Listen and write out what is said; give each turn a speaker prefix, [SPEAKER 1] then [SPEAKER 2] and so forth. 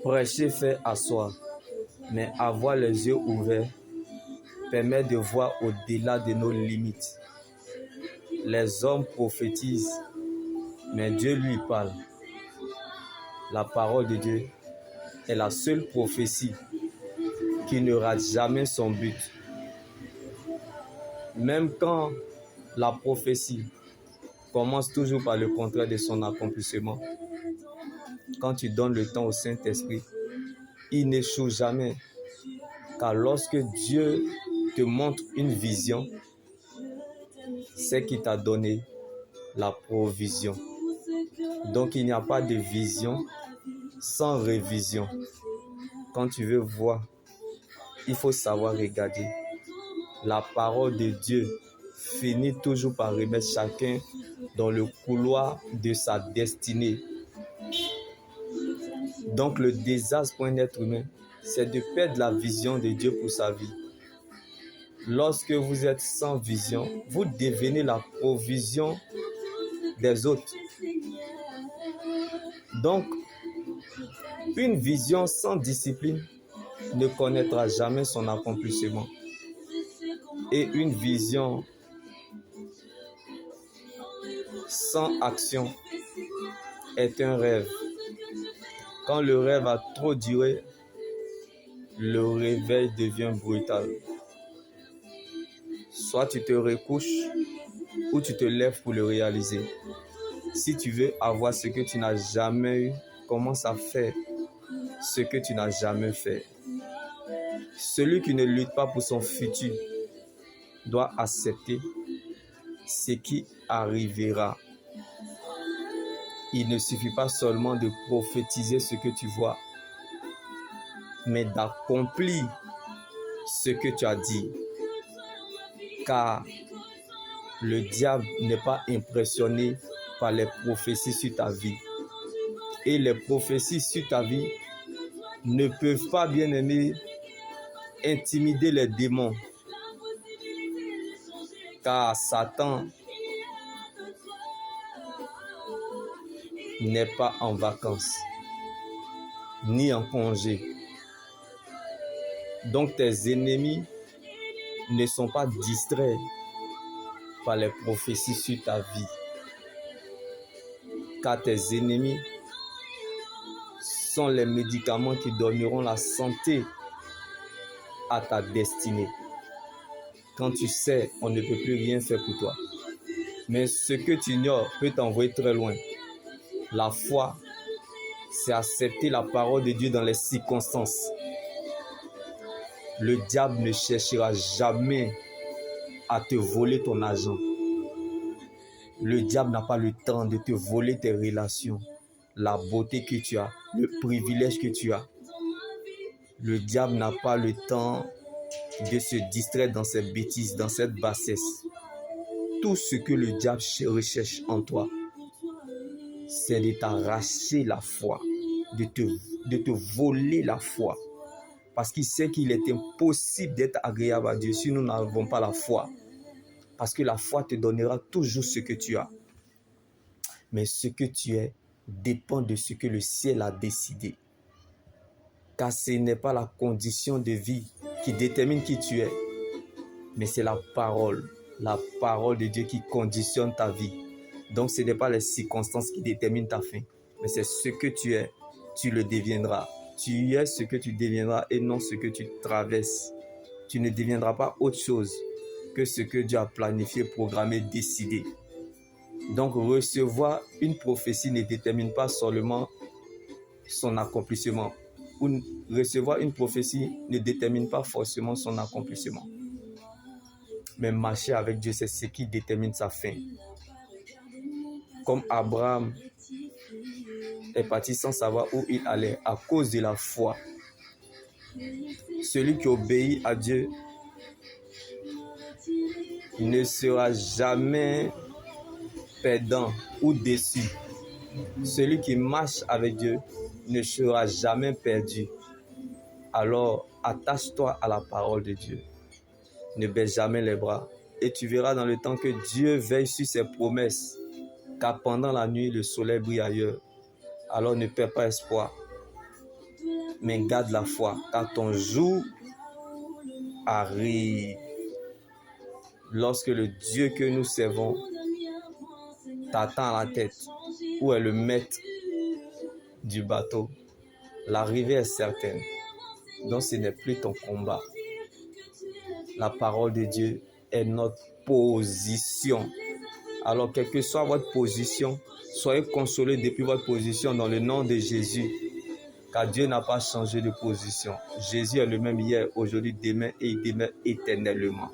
[SPEAKER 1] Prêcher fait asseoir, mais avoir les yeux ouverts permet de voir au-delà de nos limites. Les hommes prophétisent, mais Dieu lui parle. La parole de Dieu est la seule prophétie qui ne rate jamais son but. Même quand la prophétie commence toujours par le contraire de son accomplissement, quand tu donnes le temps au Saint-Esprit, il n'échoue jamais. Car lorsque Dieu te montre une vision, c'est qu'il t'a donné la provision. Donc il n'y a pas de vision sans révision. Quand tu veux voir, il faut savoir regarder. La parole de Dieu finit toujours par remettre chacun dans le couloir de sa destinée. Donc le désastre pour un être humain, c'est de perdre la vision de Dieu pour sa vie. Lorsque vous êtes sans vision, vous devenez la provision des autres. Donc, une vision sans discipline ne connaîtra jamais son accomplissement. Et une vision sans action est un rêve. Quand le rêve a trop duré, le réveil devient brutal. Soit tu te recouches ou tu te lèves pour le réaliser. Si tu veux avoir ce que tu n'as jamais eu, commence à faire ce que tu n'as jamais fait. Celui qui ne lutte pas pour son futur doit accepter ce qui arrivera. Il ne suffit pas seulement de prophétiser ce que tu vois, mais d'accomplir ce que tu as dit. Car le diable n'est pas impressionné par les prophéties sur ta vie. Et les prophéties sur ta vie ne peuvent pas, bien aimé, intimider les démons. Car Satan n'est pas en vacances, ni en congé. Donc tes ennemis ne sont pas distraits par les prophéties sur ta vie. Car tes ennemis sont les médicaments qui donneront la santé à ta destinée. Quand tu sais, on ne peut plus rien faire pour toi. Mais ce que tu ignores peut t'envoyer très loin. La foi, c'est accepter la parole de Dieu dans les circonstances. Le diable ne cherchera jamais à te voler ton argent. Le diable n'a pas le temps de te voler tes relations, la beauté que tu as, le privilège que tu as. Le diable n'a pas le temps de se distraire dans ses bêtises, dans cette bassesse. Tout ce que le diable recherche en toi, c'est de t'arracher la foi, de te voler la foi. Parce qu'il sait qu'il est impossible d'être agréable à Dieu si nous n'avons pas la foi. Parce que la foi te donnera toujours ce que tu as. Mais ce que tu es dépend de ce que le ciel a décidé. Car ce n'est pas la condition de vie qui détermine qui tu es, mais c'est la parole de Dieu qui conditionne ta vie. Donc ce n'est pas les circonstances qui déterminent ta fin, mais c'est ce que tu es, tu le deviendras. Tu es ce que tu deviendras et non ce que tu traverses. Tu ne deviendras pas autre chose que ce que Dieu a planifié, programmé, décidé. Donc recevoir une prophétie ne détermine pas seulement son accomplissement. Ou recevoir une prophétie ne détermine pas forcément son accomplissement. Mais marcher avec Dieu, c'est ce qui détermine sa fin. Comme Abraham est parti sans savoir où il allait à cause de la foi. Celui qui obéit à Dieu ne sera jamais perdant ou déçu. Celui qui marche avec Dieu ne sera jamais perdu. Alors, attache-toi à la parole de Dieu. Ne baisse jamais les bras. Et tu verras dans le temps que Dieu veille sur ses promesses, car pendant la nuit, le soleil brille ailleurs. Alors ne perds pas espoir. mais garde la foi, car ton jour arrive. Lorsque le Dieu que nous servons t'attend à la tête, ou est le maître du bateau, l'arrivée est certaine. Donc ce n'est plus ton combat. La parole de Dieu est notre position. Alors, quelle que soit votre position, soyez consolés depuis votre position dans le nom de Jésus. Car Dieu n'a pas changé de position. Jésus est le même hier, aujourd'hui, demain et il demeure éternellement.